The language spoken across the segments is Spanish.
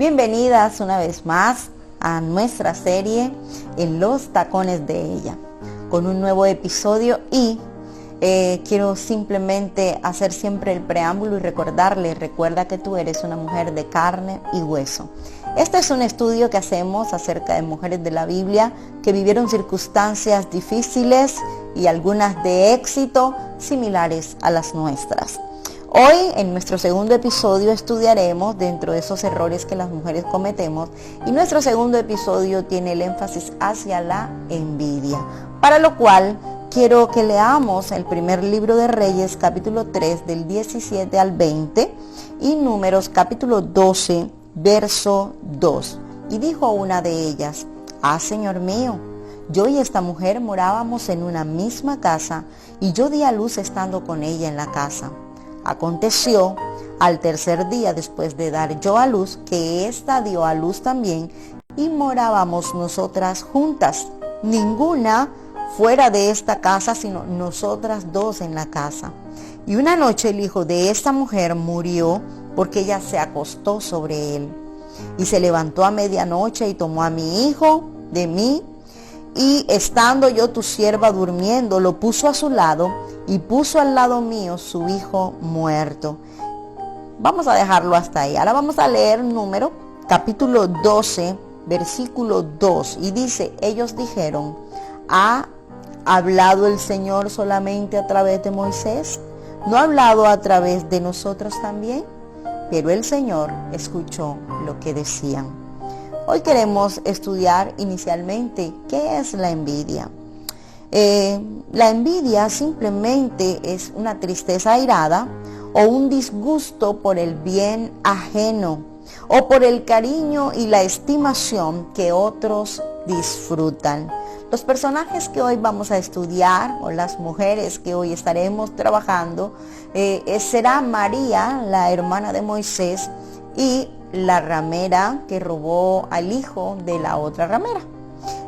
Bienvenidas una vez más a nuestra serie En los tacones de ella, con un nuevo episodio y quiero simplemente hacer siempre el preámbulo y recuerda que tú eres una mujer de carne y hueso. Este es un estudio que hacemos acerca de mujeres de la Biblia que vivieron circunstancias difíciles y algunas de éxito similares a las nuestras. Hoy, en nuestro segundo episodio, estudiaremos dentro de esos errores que las mujeres cometemos, y nuestro segundo episodio tiene el énfasis hacia la envidia, para lo cual quiero que leamos el primer libro de Reyes, capítulo 3, del 17 al 20, y Números, capítulo 12, verso 2. Y dijo una de ellas: Señor mío, yo y esta mujer morábamos en una misma casa, y yo di a luz estando con ella en la casa. Aconteció al tercer día después de dar yo a luz, que ésta dio a luz también, y morábamos nosotras juntas, ninguna fuera de esta casa, sino nosotras dos en la casa. Y una noche el hijo de esta mujer murió, porque ella se acostó sobre él. Y se levantó a medianoche y tomó a mi hijo de mí, y estando yo tu sierva durmiendo, lo puso a su lado, y puso al lado mío su hijo muerto. Vamos a dejarlo hasta ahí. Ahora vamos a leer Número, capítulo 12, versículo 2. Y dice: ellos dijeron: ¿ha hablado el Señor solamente a través de Moisés? ¿No ha hablado a través de nosotros también? Pero el Señor escuchó lo que decían. Hoy queremos estudiar inicialmente qué es la envidia. La envidia simplemente es una tristeza airada o un disgusto por el bien ajeno o por el cariño y la estimación que otros disfrutan. Los personajes que hoy vamos a estudiar, o las mujeres que hoy estaremos trabajando, será María, la hermana de Moisés, y la ramera que robó al hijo de la otra ramera.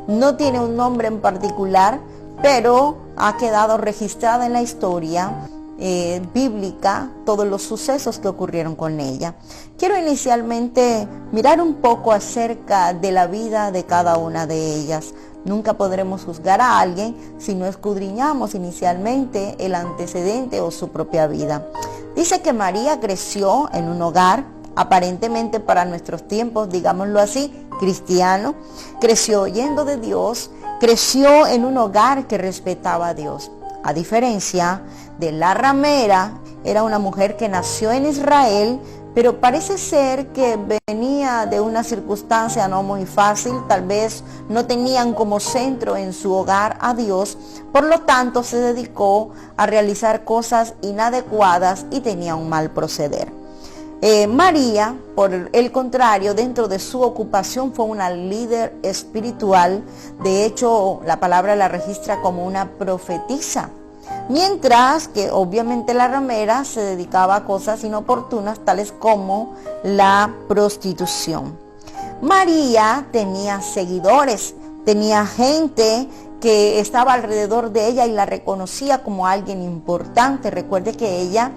No tiene un nombre en particular, pero ha quedado registrada en la historia bíblica todos los sucesos que ocurrieron con ella. Quiero inicialmente mirar un poco acerca de la vida de cada una de ellas. Nunca podremos juzgar a alguien si no escudriñamos inicialmente el antecedente o su propia vida. Dice que María creció en un hogar, aparentemente para nuestros tiempos, digámoslo así, cristiano. Creció oyendo de Dios, creció en un hogar que respetaba a Dios. A diferencia de la ramera, era una mujer que nació en Israel, pero parece ser que venía de una circunstancia no muy fácil. Tal vez no tenían como centro en su hogar a Dios, por lo tanto se dedicó a realizar cosas inadecuadas y tenía un mal proceder. María, por el contrario, dentro de su ocupación fue una líder espiritual. De hecho, la palabra la registra como una profetisa. Mientras que obviamente la ramera se dedicaba a cosas inoportunas, tales como la prostitución. María tenía seguidores, tenía gente que estaba alrededor de ella y la reconocía como alguien importante. Recuerde que ella,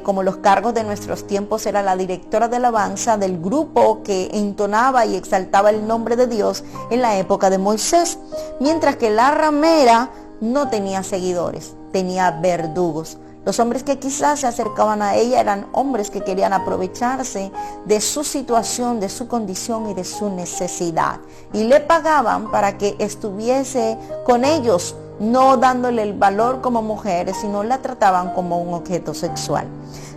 como los cargos de nuestros tiempos, era la directora de alabanza del grupo que entonaba y exaltaba el nombre de Dios en la época de Moisés. Mientras que la ramera no tenía seguidores, tenía verdugos. Los hombres que quizás se acercaban a ella eran hombres que querían aprovecharse de su situación, de su condición y de su necesidad. Y le pagaban para que estuviese con ellos, no dándole el valor como mujer, sino la trataban como un objeto sexual.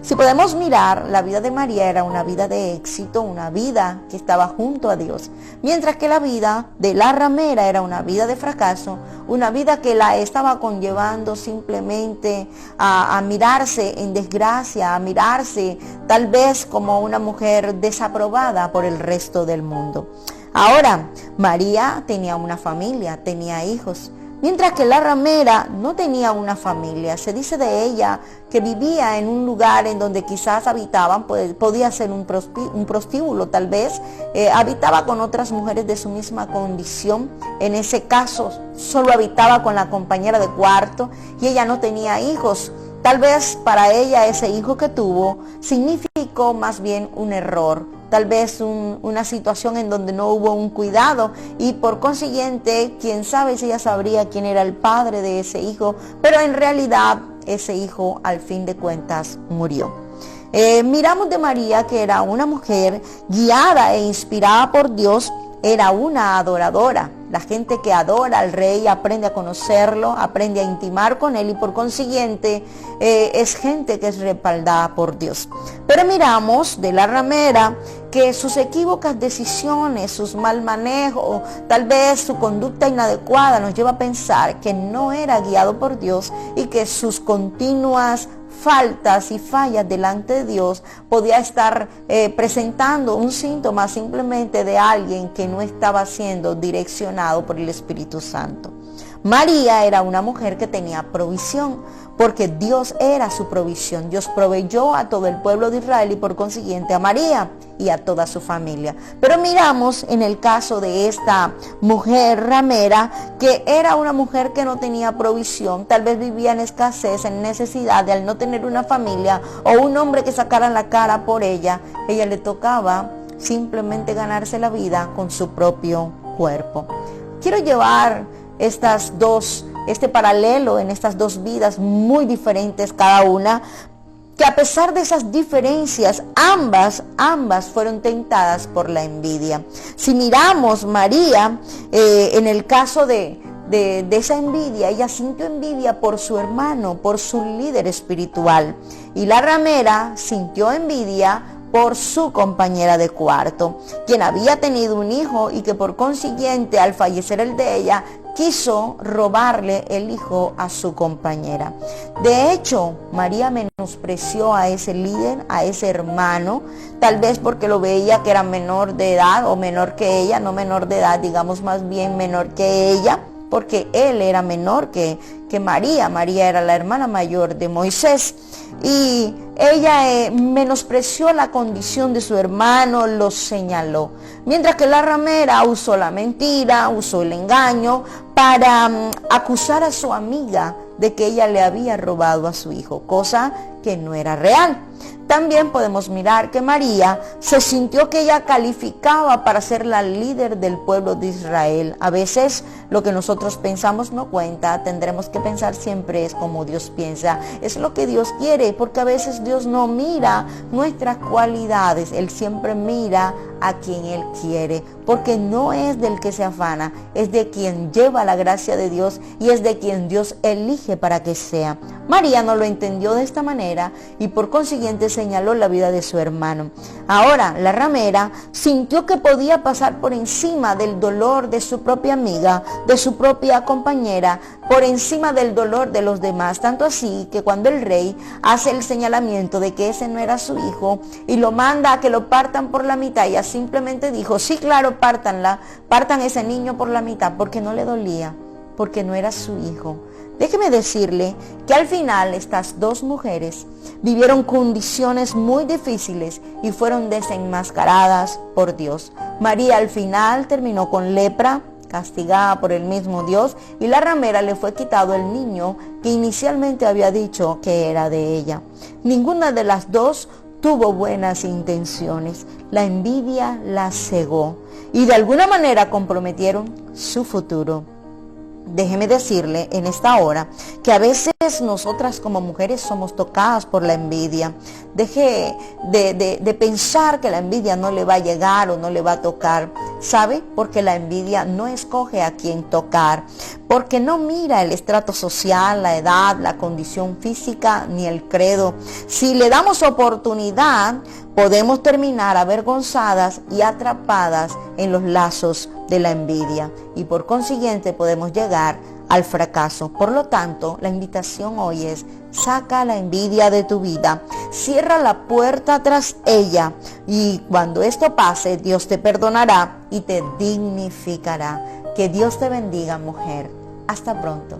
Si podemos mirar, la vida de María era una vida de éxito, una vida que estaba junto a Dios, mientras que la vida de la ramera era una vida de fracaso, una vida que la estaba conllevando simplemente a mirarse en desgracia, a mirarse tal vez como una mujer desaprobada por el resto del mundo. Ahora, María tenía una familia, tenía hijos, mientras que la ramera no tenía una familia. Se dice de ella que vivía en un lugar en donde quizás habitaban, podía ser un prostíbulo, tal vez habitaba con otras mujeres de su misma condición. En ese caso solo habitaba con la compañera de cuarto y ella no tenía hijos. Tal vez para ella ese hijo que tuvo significó más bien un error, tal vez una situación en donde no hubo un cuidado y por consiguiente, quién sabe si ella sabría quién era el padre de ese hijo, pero en realidad ese hijo al fin de cuentas murió. Miramos de María que era una mujer guiada e inspirada por Dios, era una adoradora. La gente que adora al rey aprende a conocerlo, aprende a intimar con él y por consiguiente es gente que es respaldada por Dios. Pero miramos de la ramera que sus equívocas decisiones, sus mal manejos, tal vez su conducta inadecuada nos lleva a pensar que no era guiado por Dios y que sus continuas faltas y fallas delante de Dios podía estar presentando un síntoma simplemente de alguien que no estaba siendo direccionado por el Espíritu Santo. María era una mujer que tenía provisión, porque Dios era su provisión. Dios proveyó a todo el pueblo de Israel y por consiguiente a María y a toda su familia. Pero miramos en el caso de esta mujer ramera, que era una mujer que no tenía provisión, tal vez vivía en escasez, en necesidad, de al no tener una familia o un hombre que sacara la cara por ella, ella le tocaba simplemente ganarse la vida con su propio cuerpo. Quiero llevar este paralelo en estas dos vidas muy diferentes cada una, que a pesar de esas diferencias, ambas fueron tentadas por la envidia. Si miramos María, en el caso de esa envidia, ella sintió envidia por su hermano, por su líder espiritual, y la ramera sintió envidia por su compañera de cuarto, quien había tenido un hijo y que por consiguiente al fallecer el de ella, quiso robarle el hijo a su compañera. De hecho, María menospreció a ese líder, a ese hermano, tal vez porque lo veía que era menor de edad o menor que ella, no menor de edad, digamos más bien menor que ella, porque él era menor que María. María era la hermana mayor de Moisés. Y ella menospreció la condición de su hermano, lo señaló. Mientras que la ramera usó la mentira, usó el engaño para acusar a su amiga de que ella le había robado a su hijo, cosa que no era real. También podemos mirar que María se sintió que ella calificaba para ser la líder del pueblo de Israel. A veces lo que nosotros pensamos no cuenta, tendremos que pensar siempre es como Dios piensa, es lo que Dios quiere, porque a veces Dios no mira nuestras cualidades, Él siempre mira a quien Él quiere, porque no es del que se afana, es de quien lleva la gracia de Dios y es de quien Dios elige para que sea. María no lo entendió de esta manera y por consiguiente señaló la vida de su hermano. Ahora, la ramera sintió que podía pasar por encima del dolor de su propia amiga, de su propia compañera, por encima del dolor de los demás, tanto así que cuando el rey hace el señalamiento de que ese no era su hijo y lo manda a que lo partan por la mitad, ella simplemente dijo, sí, claro, partan ese niño por la mitad, porque no le dolía, porque no era su hijo. Déjeme decirle que al final estas dos mujeres vivieron condiciones muy difíciles y fueron desenmascaradas por Dios. María al final terminó con lepra, castigada por el mismo Dios, y la ramera le fue quitado el niño que inicialmente había dicho que era de ella. Ninguna de las dos tuvo buenas intenciones. La envidia la cegó y de alguna manera comprometieron su futuro. Déjeme decirle en esta hora que a veces nosotras como mujeres somos tocadas por la envidia. Deje de pensar que la envidia no le va a llegar o no le va a tocar. ¿Sabe? Porque la envidia no escoge a quién tocar, porque no mira el estrato social, la edad, la condición física ni el credo. Si le damos oportunidad, podemos terminar avergonzadas y atrapadas en los lazos de la envidia y por consiguiente podemos llegar al fracaso. Por lo tanto, la invitación hoy es: saca la envidia de tu vida, cierra la puerta tras ella y cuando esto pase, Dios te perdonará y te dignificará. Que Dios te bendiga, mujer. Hasta pronto.